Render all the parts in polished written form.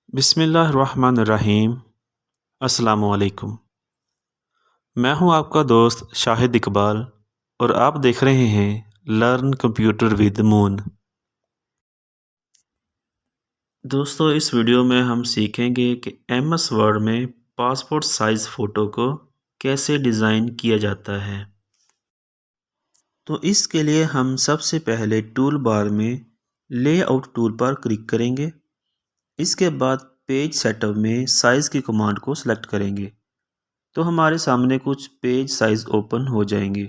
बिस्मिल्लाहिर्रहमानिर्रहीम। अस्सलामुअलैकुम। मैं हूं आपका दोस्त शाहिद इकबाल और आप देख रहे हैं लर्न कंप्यूटर विद मून। दोस्तों, इस वीडियो में हम सीखेंगे कि एमएस वर्ड में पासपोर्ट साइज़ फ़ोटो को कैसे डिज़ाइन किया जाता है। तो इसके लिए हम सबसे पहले टूल बार में लेआउट टूल पर क्लिक करेंगे। इसके बाद पेज सेटअप में साइज़ की कमांड को सिलेक्ट करेंगे तो हमारे सामने कुछ पेज साइज़ ओपन हो जाएंगे।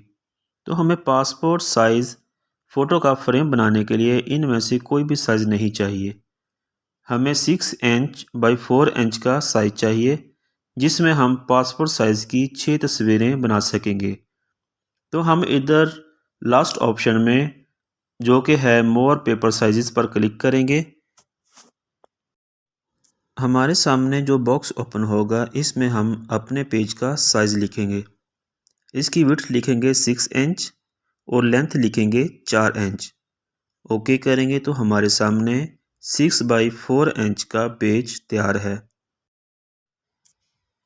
तो हमें पासपोर्ट साइज़ फ़ोटो का फ्रेम बनाने के लिए इनमें से कोई भी साइज़ नहीं चाहिए। हमें 6 इंच बाई 4 इंच का साइज़ चाहिए जिसमें हम पासपोर्ट साइज़ की 6 तस्वीरें बना सकेंगे। तो हम इधर लास्ट ऑप्शन में जो कि है मोर पेपर साइज़ पर क्लिक करेंगे। हमारे सामने जो बॉक्स ओपन होगा इसमें हम अपने पेज का साइज़ लिखेंगे। इसकी विड्थ लिखेंगे 6 इंच और लेंथ लिखेंगे 4 इंच। ओके करेंगे तो हमारे सामने 6 बाई 4 इंच का पेज तैयार है।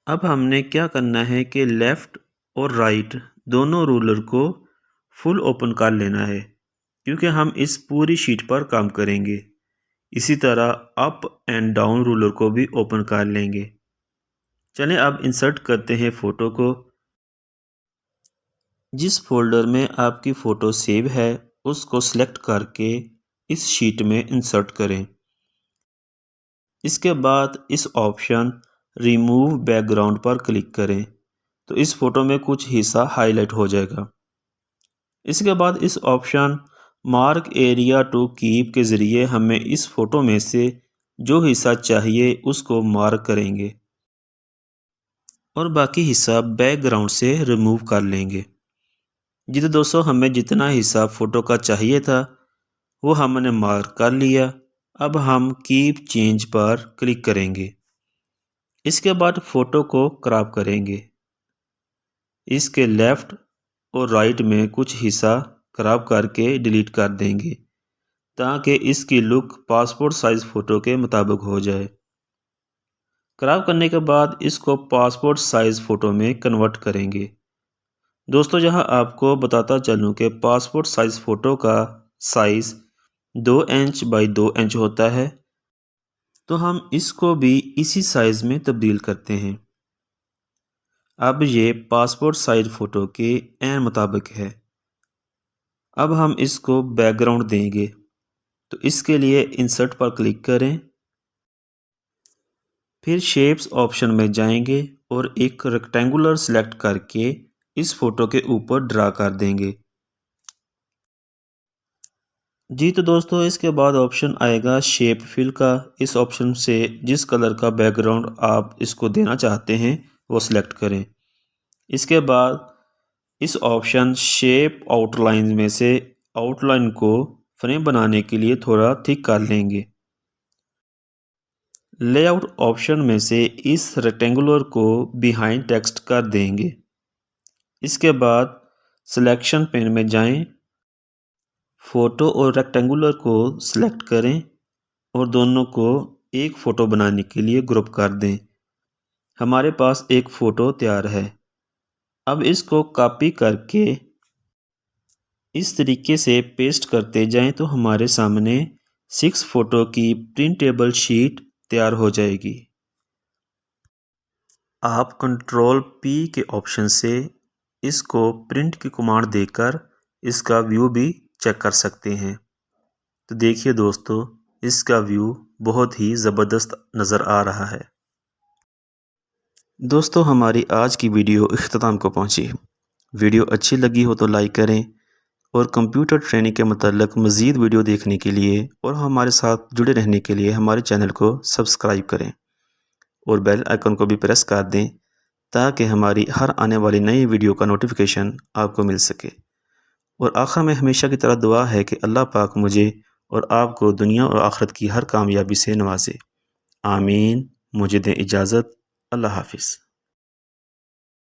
अब हमने क्या करना है कि लेफ़्ट और राइट दोनों रूलर को फुल ओपन कर लेना है क्योंकि हम इस पूरी शीट पर काम करेंगे। इसी तरह अप एंड डाउन रूलर को भी ओपन कर लेंगे। चलें अब इंसर्ट करते हैं फ़ोटो को। जिस फोल्डर में आपकी फ़ोटो सेव है उसको सिलेक्ट करके इस शीट में इंसर्ट करें। इसके बाद इस ऑप्शन रिमूव बैकग्राउंड पर क्लिक करें तो इस फ़ोटो में कुछ हिस्सा हाईलाइट हो जाएगा। इसके बाद इस option mark area to keep के ज़रिए हमें इस फ़ोटो में से जो हिस्सा चाहिए उसको मार्क करेंगे और बाकी हिस्सा बैकग्राउंड से रिमूव कर लेंगे। जी तो दोस्तों, हमें जितना हिस्सा फ़ोटो का चाहिए था वो हमने मार्क कर लिया। अब हम कीप चेंज पर क्लिक करेंगे। इसके बाद फ़ोटो को क्रॉप करेंगे। इसके लेफ़्ट और राइट में कुछ हिस्सा क्रॉप करके डिलीट कर देंगे ताकि इसकी लुक पासपोर्ट साइज़ फ़ोटो के मुताबिक हो जाए। क्रॉप करने के बाद इसको पासपोर्ट साइज़ फ़ोटो में कन्वर्ट करेंगे। दोस्तों, यहाँ आपको बताता चलूँ कि पासपोर्ट साइज़ फ़ोटो का साइज़ 2 इंच बाई 2 इंच होता है तो हम इसको भी इसी साइज़ में तब्दील करते हैं। अब ये पासपोर्ट साइज़ फ़ोटो के ऐन मुताबिक है। अब हम इसको बैकग्राउंड देंगे तो इसके लिए इंसर्ट पर क्लिक करें, फिर शेप्स ऑप्शन में जाएंगे और एक रेक्टेंगुलर सिलेक्ट करके इस फ़ोटो के ऊपर ड्रा कर देंगे। जी तो दोस्तों, इसके बाद ऑप्शन आएगा शेप फिल का। इस ऑप्शन से जिस कलर का बैकग्राउंड आप इसको देना चाहते हैं वो सिलेक्ट करें। इसके बाद इस ऑप्शन शेप आउटलाइन में से आउटलाइन को फ्रेम बनाने के लिए थोड़ा थिक कर लेंगे। लेआउट ऑप्शन में से इस रेक्टेंगुलर को बिहाइंड टेक्स्ट कर देंगे। इसके बाद सिलेक्शन पेन में जाएं, फ़ोटो और रेक्टेंगुलर को सिलेक्ट करें और दोनों को एक फ़ोटो बनाने के लिए ग्रुप कर दें। हमारे पास एक फ़ोटो तैयार है। अब इसको कॉपी करके इस तरीके से पेस्ट करते जाएं तो हमारे सामने 6 फ़ोटो की प्रिंटेबल शीट तैयार हो जाएगी। आप कंट्रोल P के ऑप्शन से इसको प्रिंट की कमांड देकर इसका व्यू भी चेक कर सकते हैं। तो देखिए दोस्तों, इसका व्यू बहुत ही ज़बरदस्त नज़र आ रहा है। दोस्तों, हमारी आज की वीडियो इख्तिताम को पहुंची। वीडियो अच्छी लगी हो तो लाइक करें और कंप्यूटर ट्रेनिंग के मतलब मज़ीद वीडियो देखने के लिए और हमारे साथ जुड़े रहने के लिए हमारे चैनल को सब्सक्राइब करें और बेल आइकन को भी प्रेस कर दें ताकि हमारी हर आने वाली नई वीडियो का नोटिफिकेशन आपको मिल सके। और आखिर में हमेशा की तरह दुआ है कि अल्लाह पाक मुझे और आपको दुनिया और आखिरत की हर कामयाबी से नवाजे। आमीन। मुझे दें इजाज़त। अल्लाह हाफिज़।